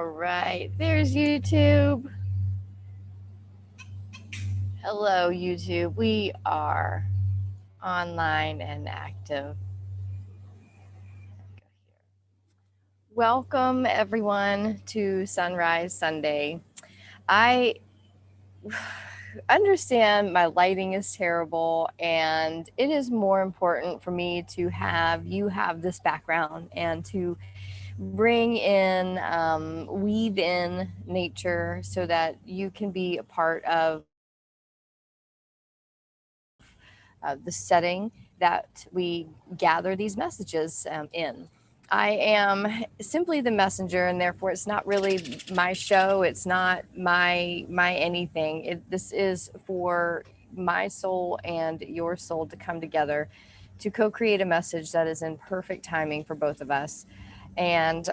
All right, there's YouTube. Hello, YouTube. We are online and active. Welcome, everyone, to Sunrise Sunday. I understand my lighting is terrible, and it is more important for me to have you have this background and to bring in, weave in nature so that you can be a part of the setting that we gather these messages in. I am simply the messenger, and therefore it's not really my show. It's not my anything. This is for my soul and your soul to come together to co-create a message that is in perfect timing for both of us. And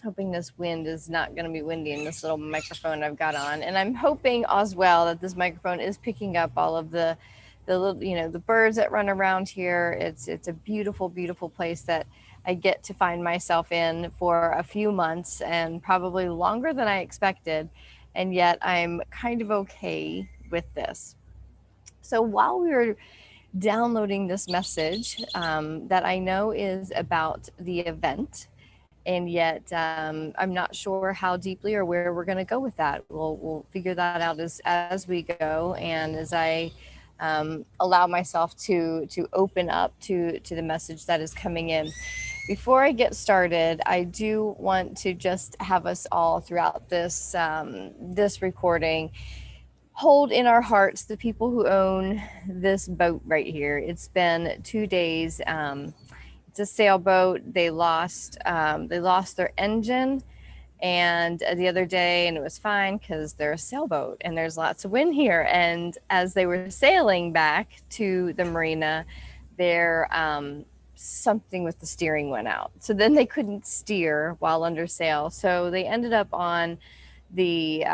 hoping this wind is not going to be windy in this little microphone I've got on. And I'm hoping as well that this microphone is picking up all of the little, the birds that run around here. It's a beautiful, beautiful place that I get to find myself in for a few months, and probably longer than I expected. And yet I'm kind of okay with this. So while we were downloading this message that I know is about the event, and yet I'm not sure how deeply or where we're going to go with that. We'll figure that out as we go, and as I allow myself to open up to the message that is coming in. Before I get started, I do want to just have us all throughout this this recording hold in our hearts the people who own this boat right here. It's been 2 days. It's a sailboat. They lost their engine, and the other day, and it was fine because they're a sailboat and there's lots of wind here. And as they were sailing back to the marina, their something with the steering went out. So then they couldn't steer while under sail. So they ended up on the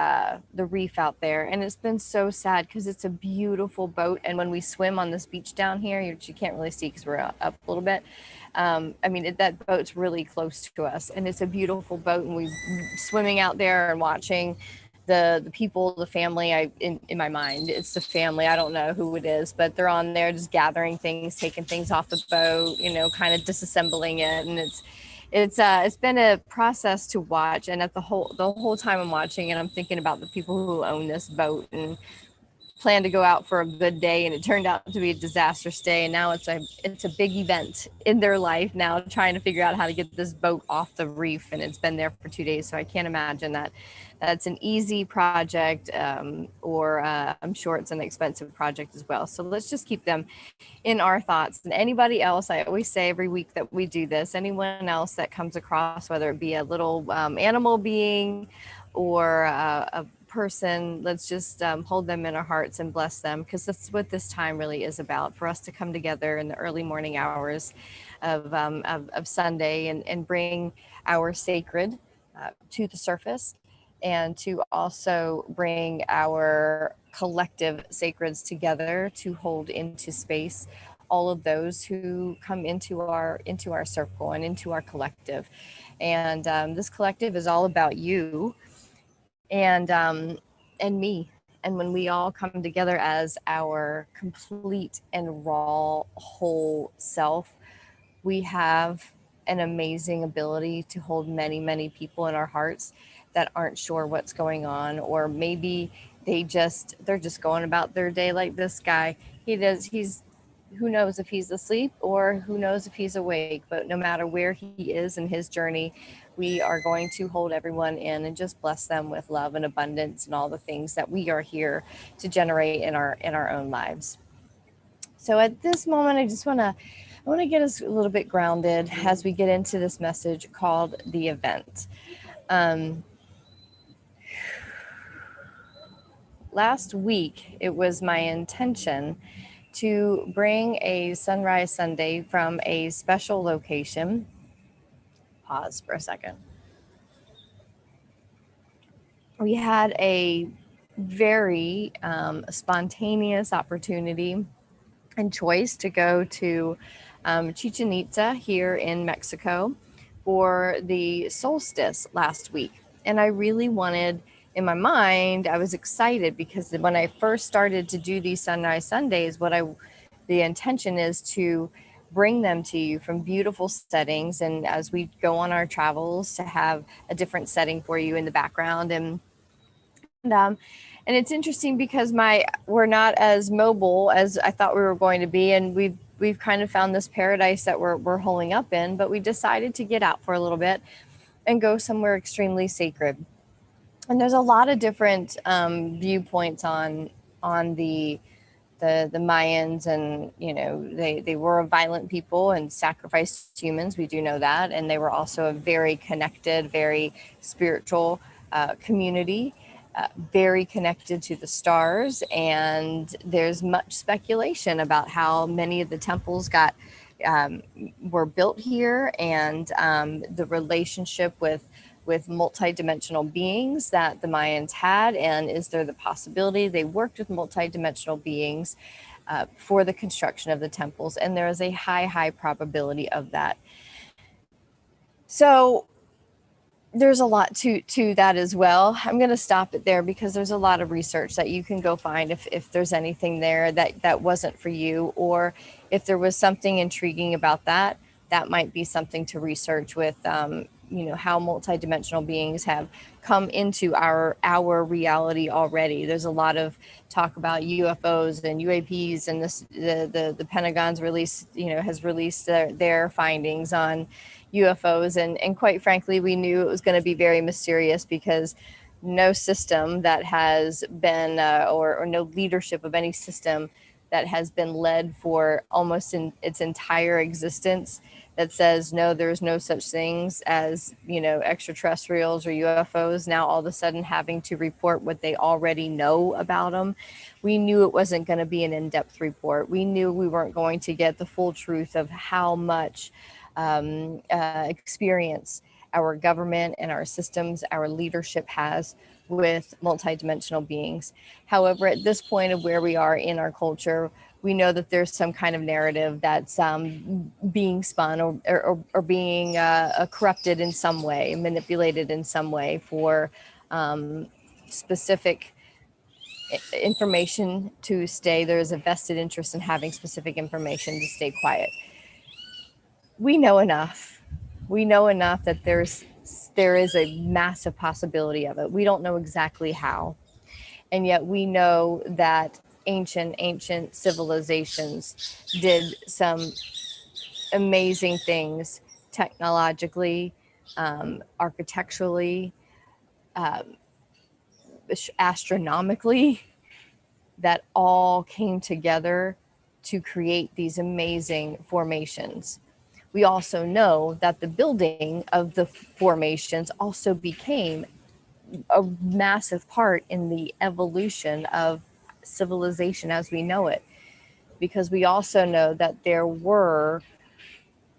reef out there, and it's been so sad because it's a beautiful boat. And when we swim on this beach down here, you can't really see because we're up a little bit. That boat's really close to us, and it's a beautiful boat. And we swimming out there and watching the people, the family. In my mind, it's the family. I don't know who it is, but they're on there just gathering things, taking things off the boat, kind of disassembling it, and it's been a process to watch. And at the whole time I'm watching, and I'm thinking about the people who own this boat and planned to go out for a good day, and it turned out to be a disastrous day. And now it's a big event in their life now, trying to figure out how to get this boat off the reef. And it's been there for 2 days, so I can't imagine that that's an easy project, or I'm sure it's an expensive project as well. So let's just keep them in our thoughts. And anybody else, I always say every week that we do this, anyone else that comes across, whether it be a little animal being or a person, let's just hold them in our hearts and bless them, because that's what this time really is about, for us to come together in the early morning hours of Sunday, and bring our sacred to the surface, and to also bring our collective sacreds together to hold into space all of those who come into our circle and into our collective. And this collective is all about you and me. And when we all come together as our complete and raw whole self, we have an amazing ability to hold many, many people in our hearts that aren't sure what's going on, or maybe they're just going about their day like this guy. He's who knows if he's asleep or who knows if he's awake, but no matter where he is in his journey, we are going to hold everyone in and just bless them with love and abundance and all the things that we are here to generate in our own lives. So at this moment, I want to get us a little bit grounded as we get into this message called the event. Last week, it was my intention to bring a Sunrise Sunday from a special location. Pause for a second. We had a very spontaneous opportunity and choice to go to Chichen Itza here in Mexico, for the solstice last week. And I really wanted, in my mind, I was excited because when I first started to do these Sunrise Sundays, the intention is to bring them to you from beautiful settings. And as we go on our travels, to have a different setting for you in the background. And it's interesting because we're not as mobile as I thought we were going to be, and we've kind of found this paradise that we're holding up in, but we decided to get out for a little bit and go somewhere extremely sacred. And there's a lot of different viewpoints on the Mayans, and they were a violent people and sacrificed humans. We do know that, and they were also a very connected, very spiritual community. Very connected to the stars, and there's much speculation about how many of the temples were built here, and the relationship with multidimensional beings that the Mayans had, and is there the possibility they worked with multidimensional beings for the construction of the temples, and there is a high probability of that. So there's a lot to that as well. I'm going to stop it there because there's a lot of research that you can go find if there's anything there that wasn't for you, or if there was something intriguing about that might be something to research with, how multidimensional beings have come into our reality already. There's a lot of talk about UFOs and UAPs, and the Pentagon's has released their findings on UFOs, and quite frankly, we knew it was going to be very mysterious because no system that has been or no leadership of any system that has been led for almost in its entire existence that says no, there's no such things as extraterrestrials or UFOs, now all of a sudden having to report what they already know about them. We knew it wasn't going to be an in-depth report. We knew we weren't going to get the full truth of how much experience our government and our systems, our leadership has with multidimensional beings. However, at this point of where we are in our culture, we know that there's some kind of narrative that's being spun or being corrupted in some way, manipulated in some way for specific information to stay. There's a vested interest in having specific information to stay quiet. We know enough. We know enough that there is a massive possibility of it. We don't know exactly how. And yet we know that ancient civilizations did some amazing things technologically, architecturally, astronomically, that all came together to create these amazing formations. We also know that the building of the formations also became a massive part in the evolution of civilization as we know it, because we also know that there were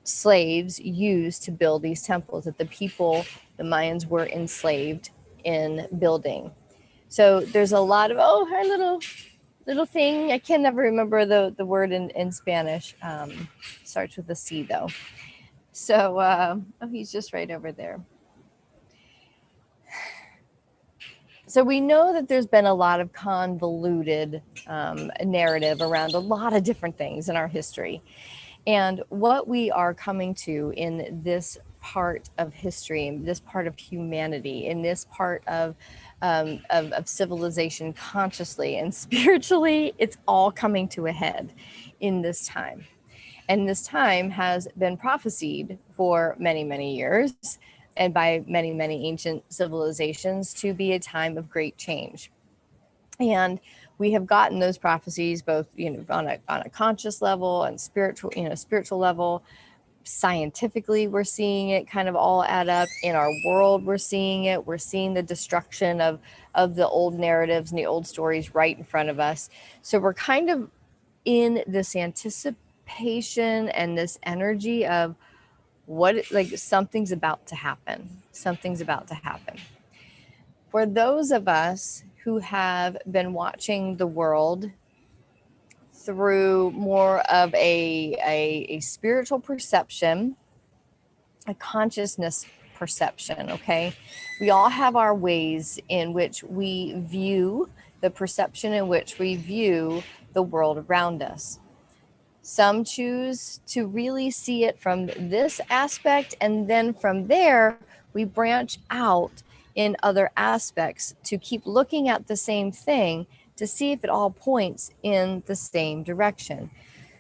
slaves used to build these temples, that the Mayans were enslaved in building. So there's a lot of, her little thing. I can never remember the word in Spanish. Starts with a C though. So, he's just right over there. So we know that there's been a lot of convoluted narrative around a lot of different things in our history. And what we are coming to in this part of history, in this part of humanity, in this part of civilization, consciously and spiritually, it's all coming to a head in this time. And this time has been prophesied for many, many years, and by many, many ancient civilizations, to be a time of great change. And we have gotten those prophecies both, on a conscious level and spiritual level. Scientifically, we're seeing it kind of all add up. In our world, we're seeing it. We're seeing the destruction of the old narratives and the old stories right in front of us. So we're kind of in this anticipation and this energy of something's about to happen. Something's about to happen. For those of us who have been watching the world through more of a spiritual perception, a consciousness perception, okay? We all have our ways in which we view the perception in which we view the world around us. Some choose to really see it from this aspect, and then from there, we branch out in other aspects to keep looking at the same thing to see if it all points in the same direction.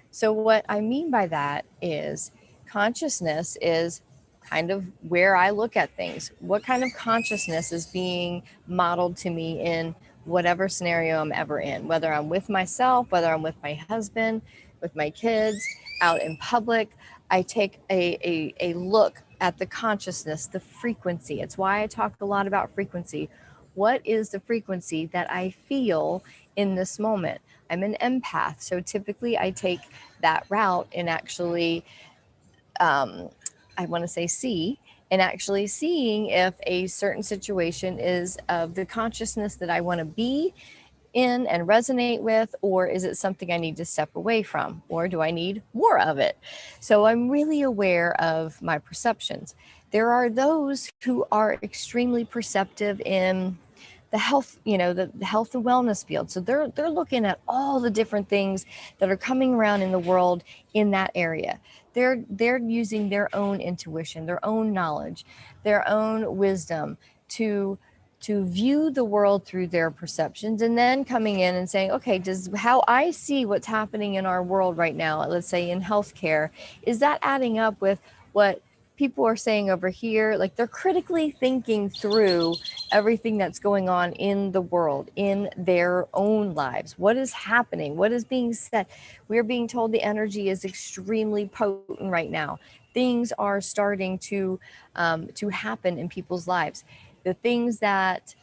So, what I mean by that is consciousness is kind of where I look at things. What kind of consciousness is being modeled to me in whatever scenario I'm ever in, whether I'm with myself, whether I'm with my husband, with my kids, out in public. I take a look at the consciousness, the frequency. It's why I talk a lot about frequency. What is the frequency that I feel in this moment? I'm an empath, so typically I take that route and actually, I want to say see, and actually seeing if a certain situation is of the consciousness that I want to be in and resonate with, or is it something I need to step away from, or do I need more of it? So I'm really aware of my perceptions. There are those who are extremely perceptive in the health, the health and wellness field. So they're looking at all the different things that are coming around in the world in that area. They're using their own intuition, their own knowledge, their own wisdom to view the world through their perceptions, and then coming in and saying, okay, does how I see what's happening in our world right now, let's say in healthcare, is that adding up with what people are saying over here? Like, they're critically thinking through everything that's going on in the world, in their own lives. What is happening? What is being said? We're being told the energy is extremely potent right now. Things are starting to happen in people's lives. The things that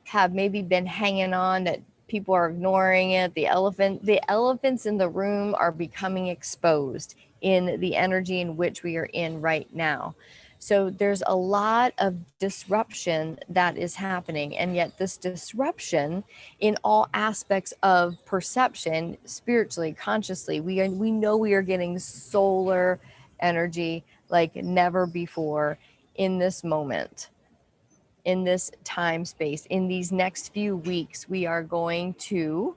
have maybe been hanging on, that people are ignoring it, the elephants in the room are becoming exposed in the energy in which we are in right now. So there's a lot of disruption that is happening, and yet this disruption in all aspects of perception, spiritually, consciously, we know we are getting solar energy like never before in this moment, in this time space. In these next few weeks, we are going to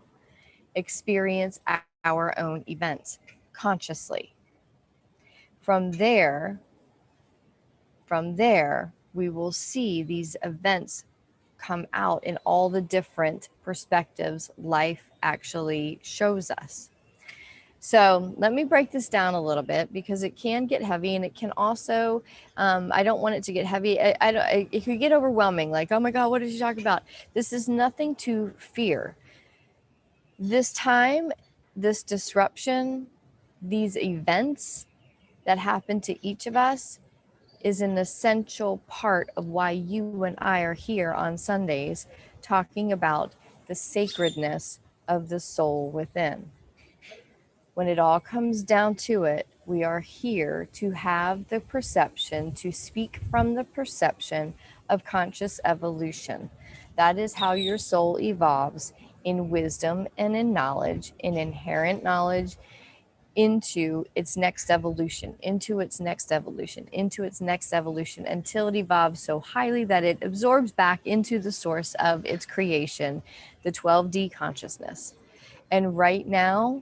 experience our own events consciously. From there, we will see these events come out in all the different perspectives life actually shows us. So let me break this down a little bit, because it can get heavy, and it can also, I don't want it to get heavy. It could get overwhelming. Like, oh my God, what did you talk about? This is nothing to fear. This time, this disruption, these events that happen to each of us is an essential part of why you and I are here on Sundays talking about the sacredness of the soul within. When it all comes down to it, we are here to have the perception, to speak from the perception of conscious evolution. That is how your soul evolves in wisdom and in knowledge, in inherent knowledge, into its next evolution, into its next evolution, into its next evolution, until it evolves so highly that it absorbs back into the source of its creation, the 12D consciousness. And right now,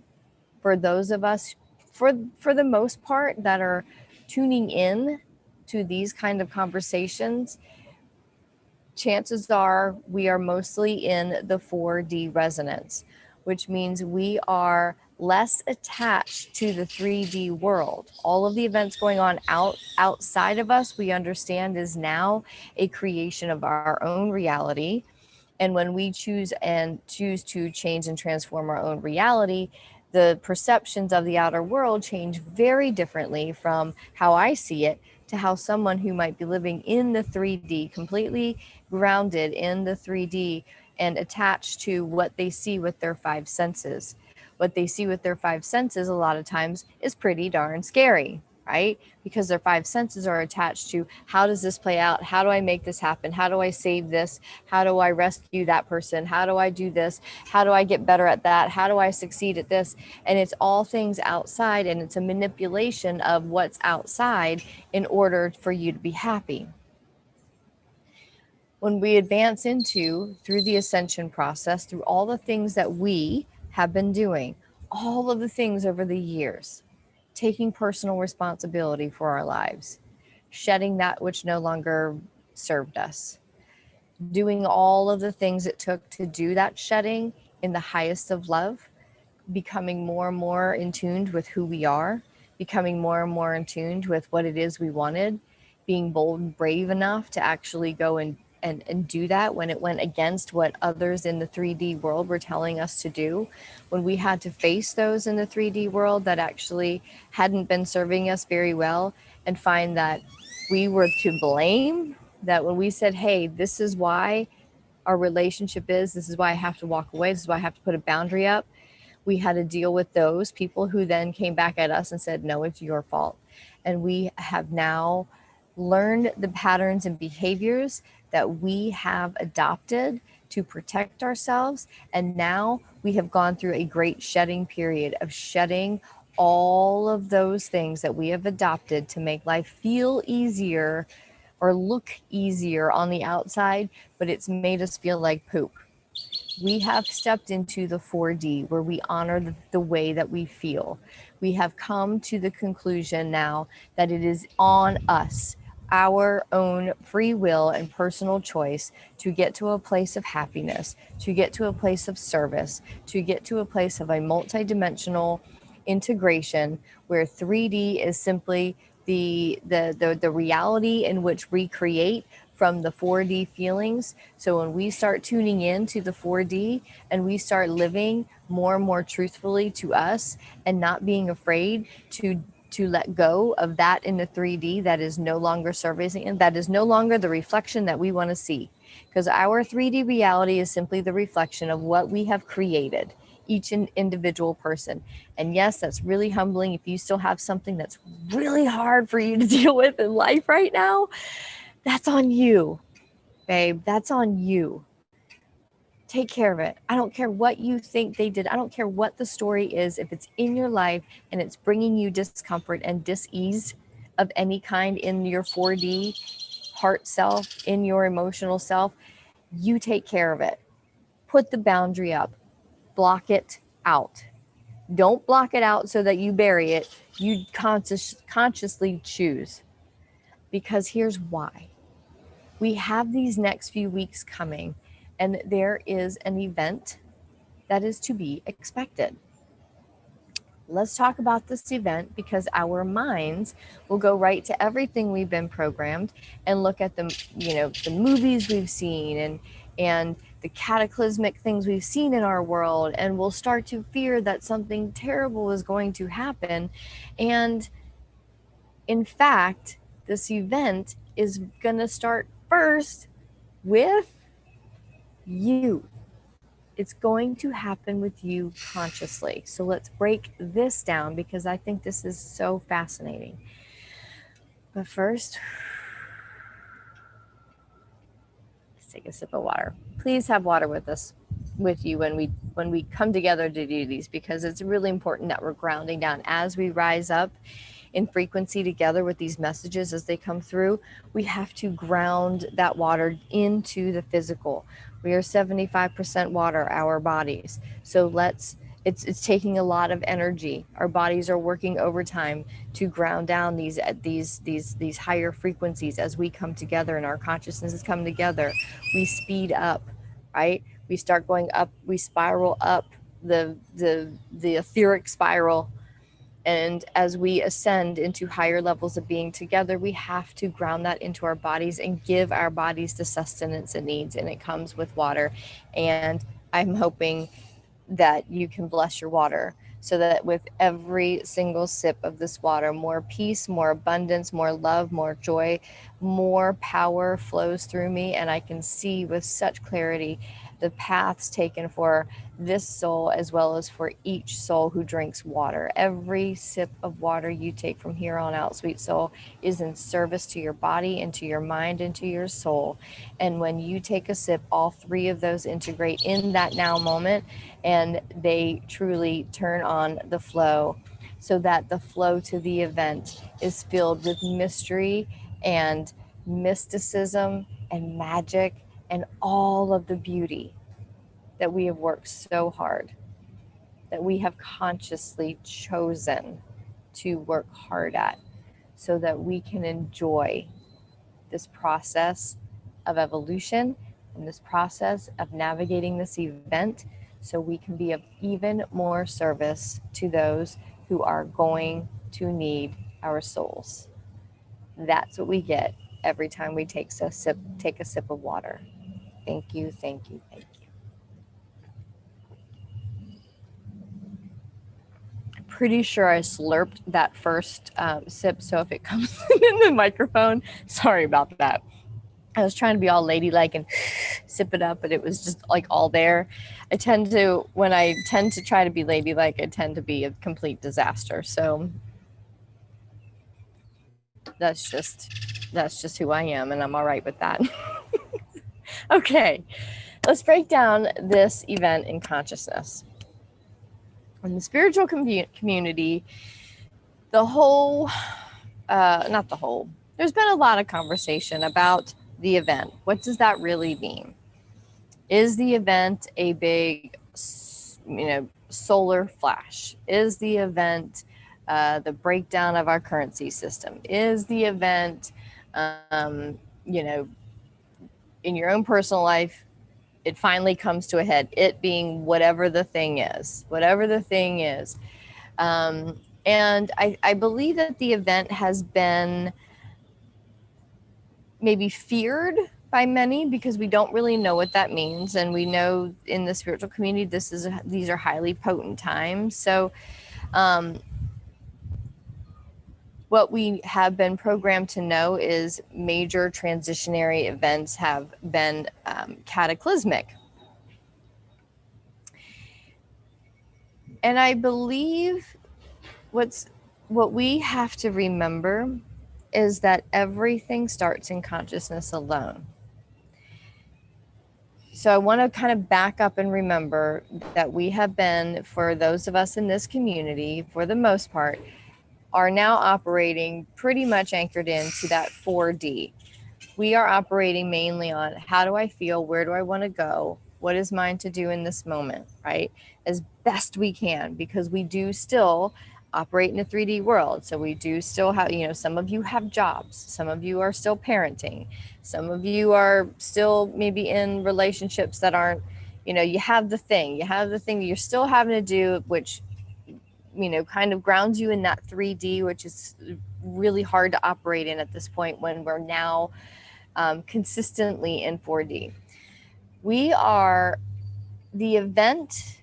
for those of us, for the most part, that are tuning in to these kind of conversations, chances are we are mostly in the 4D resonance, which means we are less attached to the 3D world. All of the events going on outside of us, we understand, is now a creation of our own reality. And when we choose to change and transform our own reality, the perceptions of the outer world change very differently from how I see it to how someone who might be living in the 3D, completely grounded in the 3D and attached to what they see with their five senses. What they see with their five senses a lot of times is pretty darn scary. right? Because their five senses are attached to, how does this play out? How do I make this happen? How do I save this? How do I rescue that person? How do I do this? How do I get better at that? How do I succeed at this? And it's all things outside, and it's a manipulation of what's outside in order for you to be happy. When we advance into, through the ascension process, through all the things that we have been doing, all of the things over the years, taking personal responsibility for our lives, shedding that which no longer served us, doing all of the things it took to do that shedding in the highest of love, becoming more and more in tune with who we are, becoming more and more in tune with what it is we wanted, being bold and brave enough to actually go and do that when it went against what others in the 3D world were telling us to do, when we had to face those in the 3D world that actually hadn't been serving us very well, and find that we were to blame, that when we said, hey, this is why our relationship is, this is why I have to walk away, this is why I have to put a boundary up, we had to deal with those people who then came back at us and said, no, it's your fault. And we have now learned the patterns and behaviors that we have adopted to protect ourselves. And now we have gone through a great shedding period of shedding all of those things that we have adopted to make life feel easier or look easier on the outside, but it's made us feel like poop. We have stepped into the 4D where we honor the way that we feel. We have come to the conclusion now that it is on us, our own free will and personal choice, to get to a place of happiness, to get to a place of service, to get to a place of a multidimensional integration where 3D is simply the reality in which we create from the 4D feelings. So when we start tuning in to the 4D and we start living more and more truthfully to us and not being afraid to let go of that in the 3D that is no longer servicing, and that is no longer the reflection that we want to see, because our 3D reality is simply the reflection of what we have created, each individual person. And yes, that's really humbling. If you still have something that's really hard for you to deal with in life right now, that's on you, babe. That's on you. Take care of it. I don't care what you think they did. I don't care what the story is. If it's in your life and it's bringing you discomfort and dis-ease of any kind in your 4D heart self, in your emotional self, you take care of it. Put the boundary up. Block it out. Don't block it out so that you bury it. You consciously choose. Because here's why. We have these next few weeks coming, and there is an event that is to be expected. Let's talk about this event, because our minds will go right to everything we've been programmed and look at the movies we've seen and the cataclysmic things we've seen in our world, and we'll start to fear that something terrible is going to happen. And in fact, this event is going to start first with you. It's going to happen with you consciously. So let's break this down, because I think this is so fascinating. But first, let's take a sip of water. Please have water with you when we come together to do these, because it's really important that we're grounding down as we rise up in frequency together with these messages as they come through. We have to ground that water into the physical. We are 75% water, our bodies. So it's taking a lot of energy. Our bodies are working overtime to ground down these higher frequencies. As we come together and our consciousnesses come together, we speed up, right? We start going up, we spiral up the etheric spiral. And as we ascend into higher levels of being together, we have to ground that into our bodies and give our bodies the sustenance it needs. And it comes with water. And I'm hoping that you can bless your water, so that with every single sip of this water, more peace, more abundance, more love, more joy, more power flows through me. And I can see with such clarity the paths taken for this soul as well as for each soul who drinks water. Every sip of water you take from here on out, sweet soul, is in service to your body and to your mind and to your soul. And when you take a sip, all three of those integrate in that now moment, and they truly turn on the flow, so that the flow to the event is filled with mystery and mysticism and magic and all of the beauty that we have worked so hard, that we have consciously chosen to work hard at, so that we can enjoy this process of evolution and this process of navigating this event, so we can be of even more service to those who are going to need our souls. That's what we get every time we take a sip of water. Thank you, thank you, thank you. Pretty sure I slurped that first sip, so if it comes in the microphone, sorry about that. I was trying to be all ladylike and sip it up, but it was just like all there. When I tend to try to be ladylike, I tend to be a complete disaster. So that's just who I am, and I'm all right with that. Okay, let's break down this event in consciousness. In the spiritual community, there's been a lot of conversation about the event. What does that really mean? Is the event a big, solar flash? Is the event the breakdown of our currency system? Is the event, in your own personal life, it finally comes to a head, it being whatever the thing is. And I believe that the event has been maybe feared by many because we don't really know what that means. And we know in the spiritual community, these are highly potent times. So what we have been programmed to know is major transitionary events have been cataclysmic. And I believe what we have to remember is that everything starts in consciousness alone. So I want to kind of back up and remember that we have been, for those of us in this community, for the most part, are now operating pretty much anchored into that 4D. We are operating mainly on how do I feel, where do I want to go, what is mine to do in this moment, right? As best we can, because we do still operate in a 3D world. So we do still have, some of you have jobs, some of you are still parenting, some of you are still maybe in relationships that aren't, you have the thing that you're still having to do, which, kind of grounds you in that 3D, which is really hard to operate in at this point when we're now consistently in 4D. The event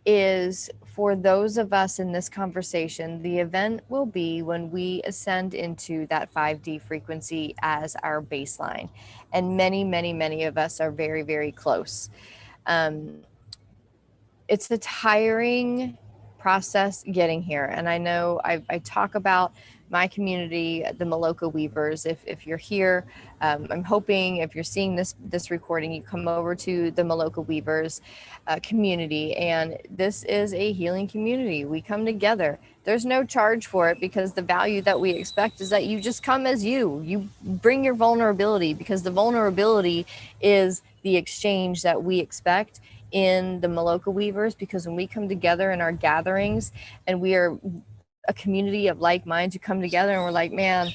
is, for those of us in this conversation, the event will be when we ascend into that 5D frequency as our baseline. And many, many, many of us are very, very close. It's a tiring process getting here. And I know I talk about my community, the Maloka Weavers. If you're here, I'm hoping if you're seeing this recording, you come over to the Maloka Weavers community. And this is a healing community. We come together. There's no charge for it, because the value that we expect is that you just come as you bring your vulnerability, because the vulnerability is the exchange that we expect in the Maloka Weavers. Because when we come together in our gatherings, and we are a community of like minds who come together, and we're like, man,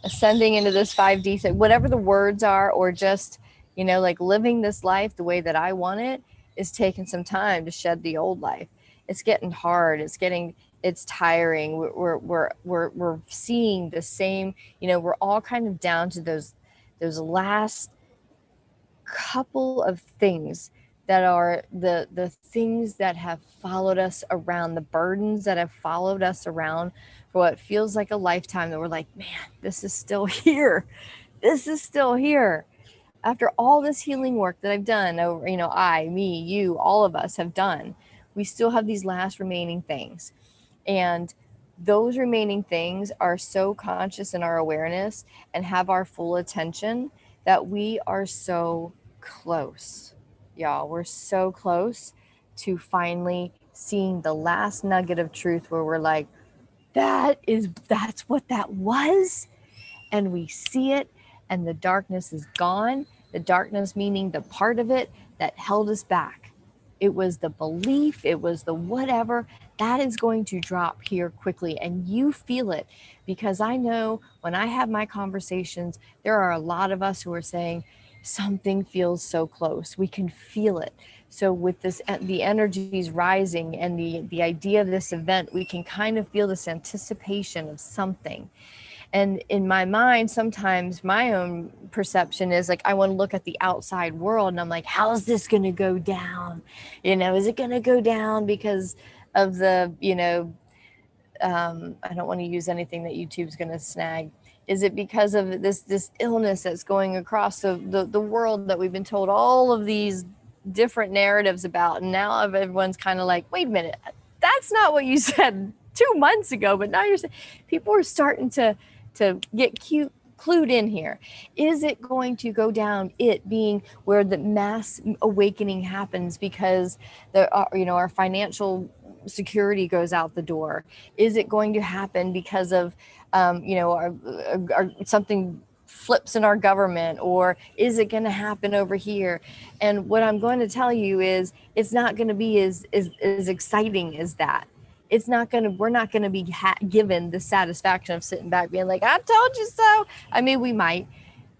ascending into this 5D thing, whatever the words are, or just, like living this life the way that I want it, is taking some time to shed the old life. It's getting hard. It's tiring. We're seeing the same, we're all kind of down to those last couple of things that are the things that have followed us around, the burdens that have followed us around for what feels like a lifetime, that we're like, man, this is still here. After all this healing work that I've done over, I, me, you, all of us have done, we still have these last remaining things. And those remaining things are so conscious in our awareness and have our full attention that we are so close. Y'all, we're so close to finally seeing the last nugget of truth where we're like, that's what that was. And we see it, and the darkness is gone. The darkness meaning the part of it that held us back. It was the belief, it was the whatever. That is going to drop here quickly, and you feel it, because I know when I have my conversations, there are a lot of us who are saying something feels so close. We can feel it. So with this, the energies rising and the idea of this event, we can kind of feel this anticipation of something. And in my mind, sometimes my own perception is like, I want to look at the outside world and I'm like, how is this going to go down? Is it going to go down because of the, I don't want to use anything that YouTube's going to snag. Is it because of this illness that's going across the world that we've been told all of these different narratives about? And now everyone's kind of like, wait a minute, that's not what you said 2 months ago, but now you're saying. People are starting to get clued in here. Is it going to go down, it being where the mass awakening happens because our financial security goes out the door? Is it going to happen because of something flips in our government, or is it going to happen over here? And what I'm going to tell you is, it's not going to be as exciting as that. We're not going to be given the satisfaction of sitting back being like, I told you so. I mean, we might,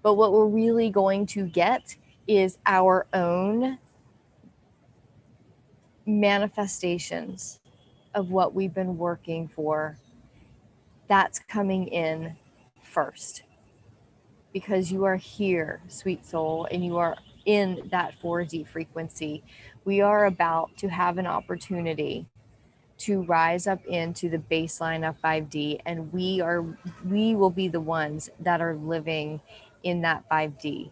but what we're really going to get is our own manifestations of what we've been working for. That's coming in first, because you are here, sweet soul, and you are in that 4D frequency. We are about to have an opportunity to rise up into the baseline of 5D, and we will be the ones that are living in that 5D.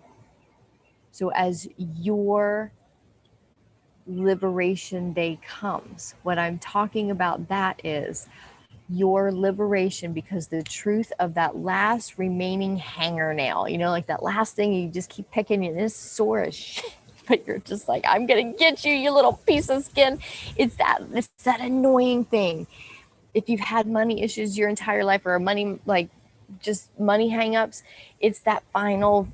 So as your liberation day comes, what I'm talking about, that is your liberation, because the truth of that last remaining hanger nail, like that last thing you just keep picking and it's sore as shit, but you're just like, I'm gonna get you little piece of skin. It's that annoying thing. If you've had money issues your entire life, or money, like just money hangups, it's that final,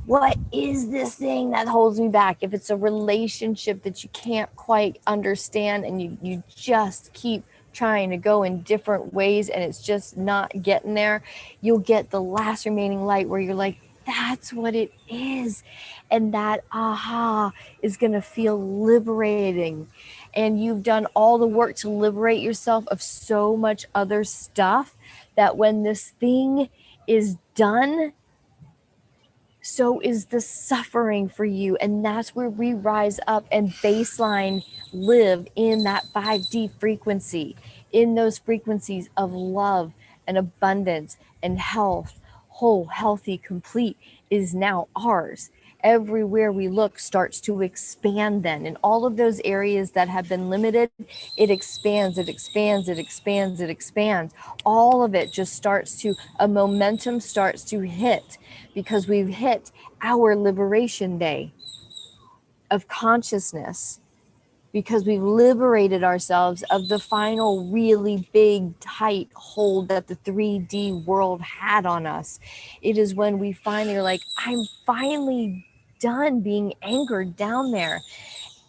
what is this thing that holds me back? If it's a relationship that you can't quite understand and you just keep trying to go in different ways and it's just not getting there, you'll get the last remaining light where you're like, that's what it is. And that aha is going to feel liberating. And you've done all the work to liberate yourself of so much other stuff that when this thing is done, so is the suffering for you. And that's where we rise up and baseline live in that 5D frequency, in those frequencies of love and abundance and health. Whole, healthy, complete is now ours. Everywhere we look starts to expand then. In all of those areas that have been limited, it expands, it expands, it expands, it expands. All of it just starts to, a momentum starts to hit, because we've hit our liberation day of consciousness, because we've liberated ourselves of the final really big tight hold that the 3D world had on us. It is when we finally are like, I'm finally done being anchored down there.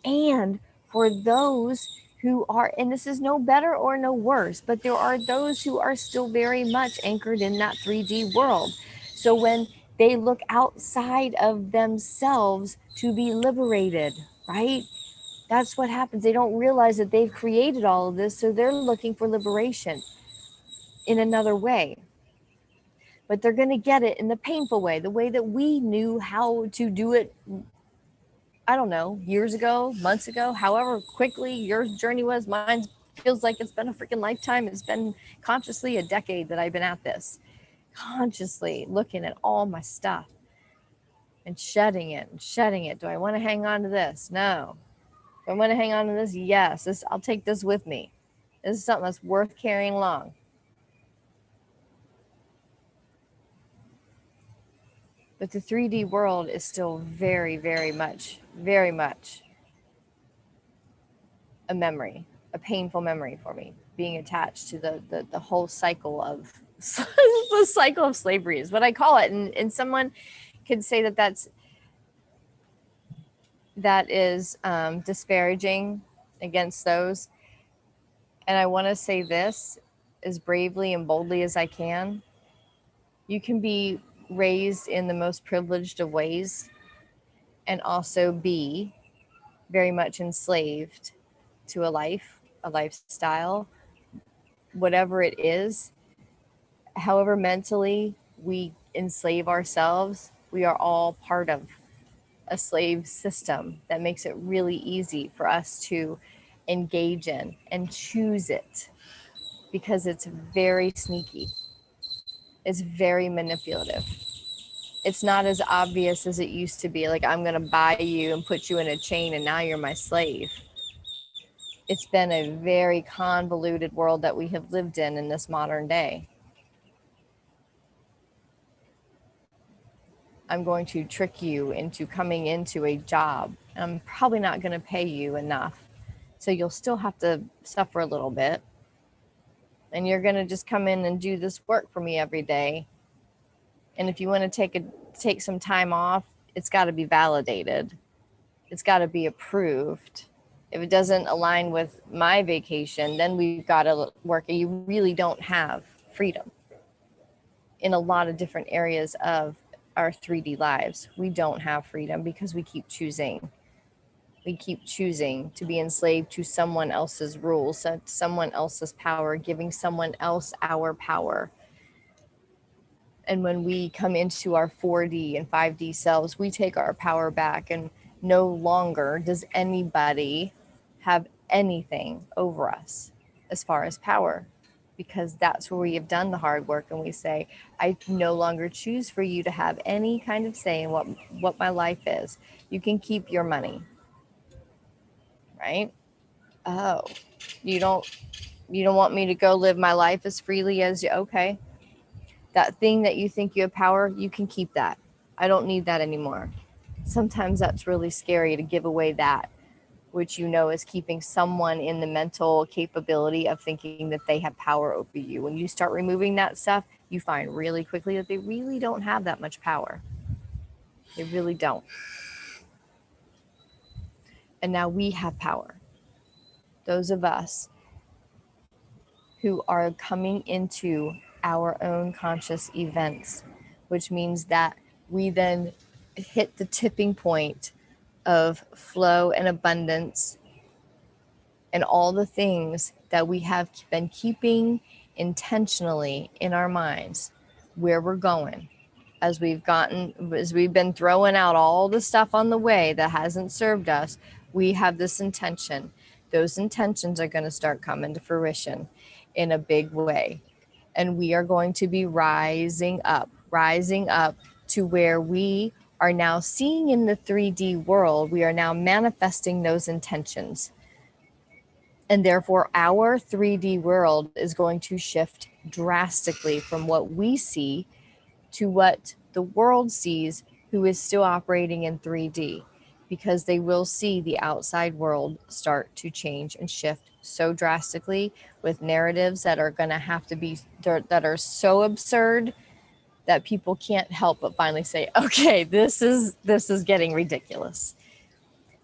And for those who are, and this is no better or no worse, but there are those who are still very much anchored in that 3D world. So when they look outside of themselves to be liberated, right? That's what happens. They don't realize that they've created all of this, so they're looking for liberation in another way. But they're going to get it in the painful way, the way that we knew how to do it, I don't know, years ago, months ago, however quickly your journey was. Mine feels like it's been a freaking lifetime. It's been consciously a decade that I've been at this, consciously looking at all my stuff. and shedding it and shedding it. Do I want to hang on to this? No. Do I want to hang on to this? Yes. I'll take this with me. This is something that's worth carrying along. But the 3D world is still very, very much a memory, a painful memory for me, being attached to the whole cycle of the cycle of slavery is what I call it. And someone could say that is disparaging against those. And I want to say this as bravely and boldly as I can. You can be raised in the most privileged of ways and also be very much enslaved to a lifestyle, whatever it is. However mentally we enslave ourselves, we are all part of a slave system that makes it really easy for us to engage in and choose it, because it's very sneaky. It's very manipulative. It's not as obvious as it used to be. Like, I'm going to buy you and put you in a chain and now you're my slave. It's been a very convoluted world that we have lived in this modern day. I'm going to trick you into coming into a job. I'm probably not going to pay you enough. So you'll still have to suffer a little bit. And you're going to just come in and do this work for me every day. And if you want to take some time off, it's got to be validated. It's got to be approved. If it doesn't align with my vacation, then we've got to work. You really don't have freedom in a lot of different areas of our 3D lives. We don't have freedom because we keep choosing. We keep choosing to be enslaved to someone else's rules, someone else's power, giving someone else our power. And when we come into our 4D and 5D selves, we take our power back, and no longer does anybody have anything over us as far as power, because that's where we have done the hard work and we say, I no longer choose for you to have any kind of say in what my life is. You can keep your money, right? Oh, you don't want me to go live my life as freely as you? Okay. That thing that you think you have power, you can keep that. I don't need that anymore. Sometimes that's really scary to give away that, which you know is keeping someone in the mental capability of thinking that they have power over you. When you start removing that stuff, you find really quickly that they really don't have that much power. They really don't. And now we have power. Those of us who are coming into our own conscious events, which means that we then hit the tipping point of flow and abundance and all the things that we have been keeping intentionally in our minds, where we're going, as we've been throwing out all the stuff on the way that hasn't served us. We have this intention. Those intentions are going to start coming to fruition in a big way. And we are going to be rising up to where we are now seeing in the 3D world. We are now manifesting those intentions. And therefore, our 3D world is going to shift drastically from what we see to what the world sees, who is still operating in 3D, because they will see the outside world start to change and shift so drastically, with narratives that are going to have to be, that are so absurd that people can't help but finally say, okay, this is getting ridiculous.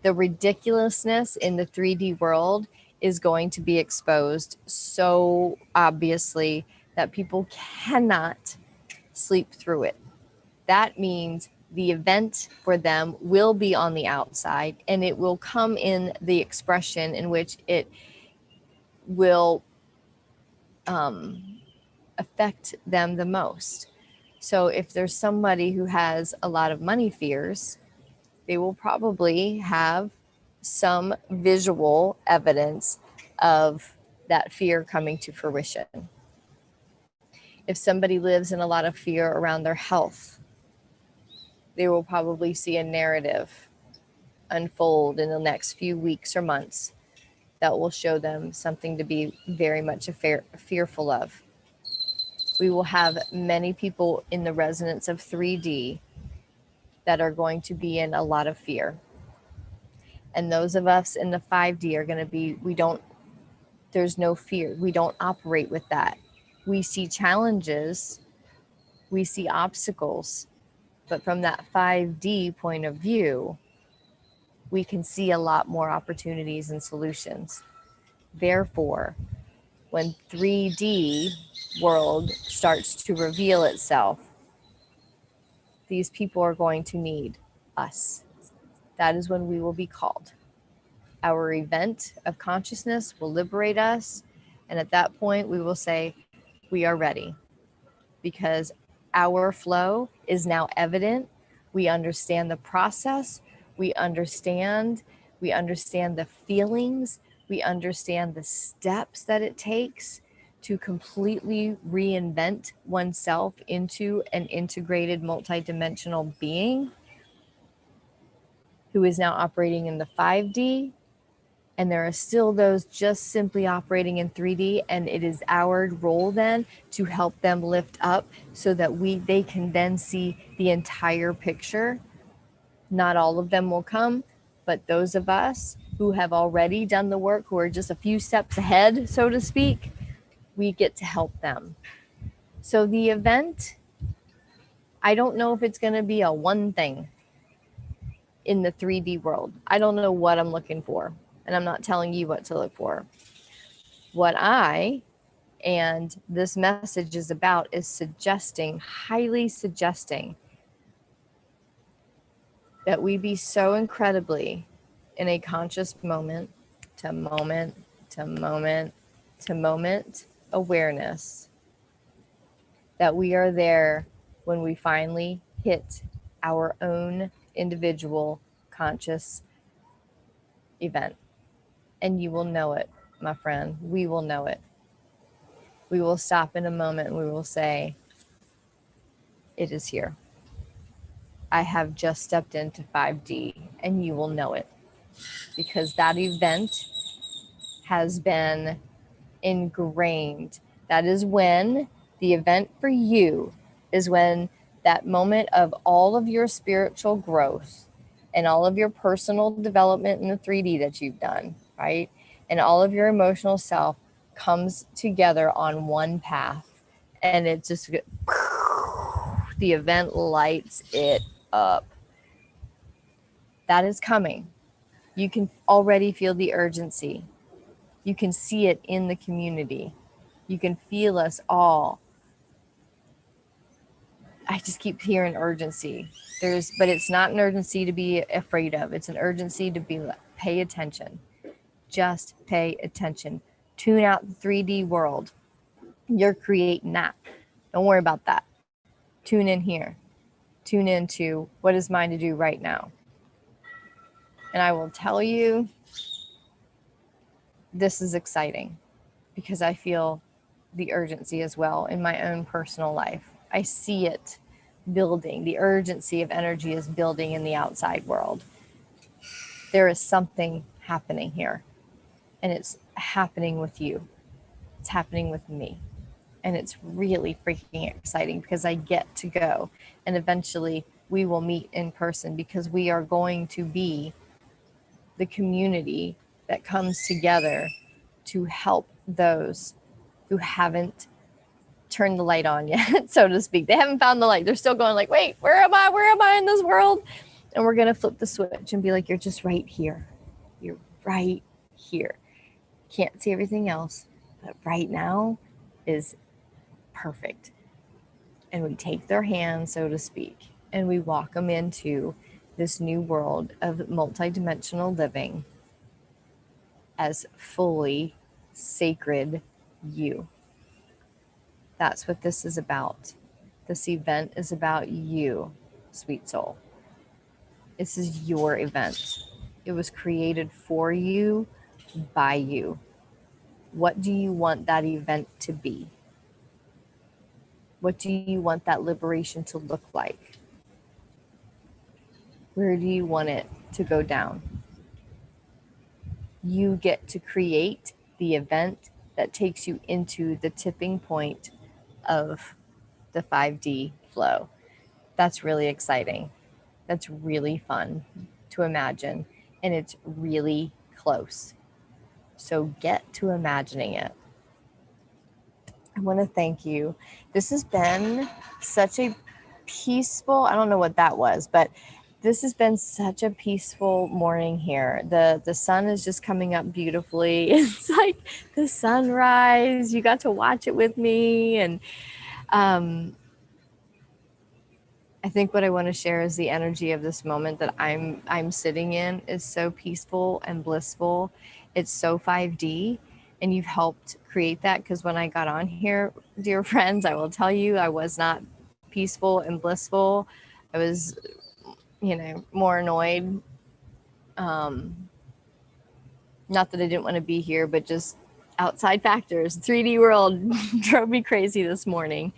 The ridiculousness in the 3D world is going to be exposed so obviously that people cannot sleep through it. That means the event for them will be on the outside, and it will come in the expression in which it will affect them the most. So if there's somebody who has a lot of money fears, they will probably have some visual evidence of that fear coming to fruition. If somebody lives in a lot of fear around their health, they will probably see a narrative unfold in the next few weeks or months that will show them something to be very much fearful of. We will have many people in the resonance of 3D that are going to be in a lot of fear. And those of us in the 5D are going to be, there's no fear. We don't operate with that. We see challenges, we see obstacles, but from that 5D point of view, we can see a lot more opportunities and solutions. Therefore, when 3D world starts to reveal itself, these people are going to need us. That is when we will be called. Our event of consciousness will liberate us. And at that point, we will say, we are ready, because our flow is now evident. We understand the process. We understand the feelings. We understand the steps that it takes to completely reinvent oneself into an integrated multidimensional being who is now operating in the 5D. And there are still those just simply operating in 3D, and it is our role then to help them lift up so that they can then see the entire picture. Not all of them will come, but those of us who have already done the work, who are just a few steps ahead, so to speak, we get to help them. So the event, I don't know if it's going to be a one thing in the 3D world. I don't know what I'm looking for, and I'm not telling you what to look for. What I and this message is about is suggesting, highly suggesting, that we be so incredibly in a conscious moment to moment to moment to moment awareness that we are there when we finally hit our own individual conscious event. And you will know it, my friend. We will know it. We will stop in a moment and we will say, it is here. I have just stepped into 5D, and you will know it, because that event has been ingrained. That is when the event for you is when that moment of all of your spiritual growth and all of your personal development in the 3D that you've done, right? And all of your emotional self comes together on one path, and it just, the event lights it up. That is coming. You can already feel the urgency. You can see it in the community. You can feel us all. I just keep hearing urgency. But it's not an urgency to be afraid of. It's an urgency to pay attention. Just pay attention. Tune out the 3D world. You're creating that. Don't worry about that. Tune in here. Tune into what is mine to do right now. And I will tell you, this is exciting because I feel the urgency as well in my own personal life. I see it building. The urgency of energy is building in the outside world. There is something happening here, and it's happening with you. It's happening with me. And it's really freaking exciting because I get to go, and eventually we will meet in person, because we are going to be the community that comes together to help those who haven't turned the light on yet, so to speak. They haven't found the light. They're still going like, wait, where am I? Where am I in this world? And we're going to flip the switch and be like, you're just right here. You're right here. Can't see everything else, but right now is perfect. And we take their hand, so to speak, and we walk them into this new world of multidimensional living as fully sacred you. That's what this is about. This event is about you, sweet soul. This is your event. It was created for you, by you. What do you want that event to be? What do you want that liberation to look like? Where do you want it to go down? You get to create the event that takes you into the tipping point of the 5D flow. That's really exciting. That's really fun to imagine, and it's really close. So get to imagining it. I want to thank you. This has been such a peaceful, I don't know what that was, but this has been such a peaceful morning here. The sun is just coming up beautifully. It's like the sunrise. You got to watch it with me, and um, I think what I want to share is the energy of this moment that I'm sitting in is so peaceful and blissful. It's so 5D, and you've helped create that, because when I got on here, dear friends, I will tell you I was not peaceful and blissful. I was, more annoyed. Not that I didn't want to be here, but just outside factors. 3D world drove me crazy this morning.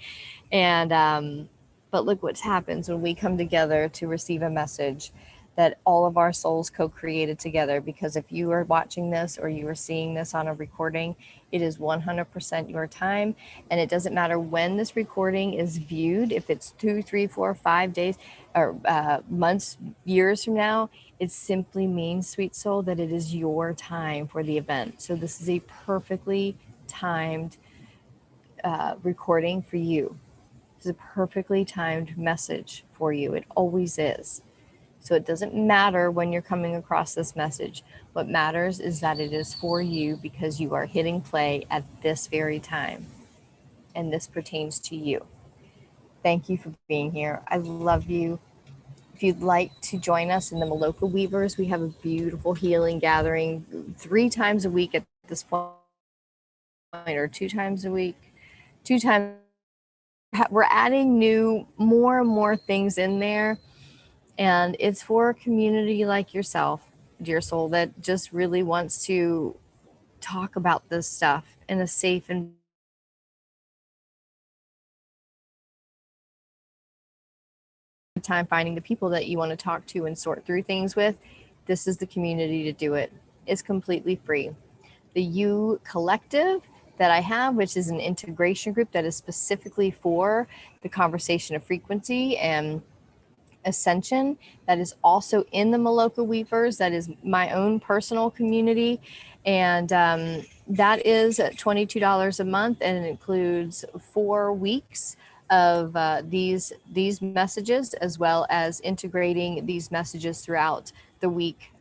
And but look what happens when we come together to receive a message that all of our souls co-created together. Because if you are watching this or you are seeing this on a recording, it is 100% your time, and it doesn't matter when this recording is viewed. If it's 2, 3, 4, 5 days or months, years from now, it simply means, sweet soul, that it is your time for the event. So this is a perfectly timed recording for you. It's a perfectly timed message for you. It always is. So it doesn't matter when you're coming across this message. What matters is that it is for you, because you are hitting play at this very time. And this pertains to you. Thank you for being here. I love you. If you'd like to join us in the Maloka Weavers, we have a beautiful healing gathering 3 times a week at this point, or 2 times a week. 2 times. We're adding more and more things in there. And it's for a community like yourself, dear soul, that just really wants to talk about this stuff in a safe and time finding the people that you want to talk to and sort through things with. This is the community to do it. It's completely free. The U Collective that I have, which is an integration group that is specifically for the conversation of frequency and ascension, that is also in the Maloka Weavers. That is my own personal community, and that is $22 a month, and it includes 4 weeks of these messages, as well as integrating these messages throughout the week.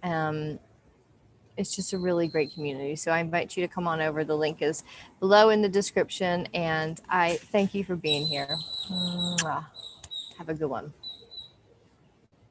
It's just a really great community. So I invite you to come on over. The link is below in the description, and I thank you for being here. Mwah. Have a good one.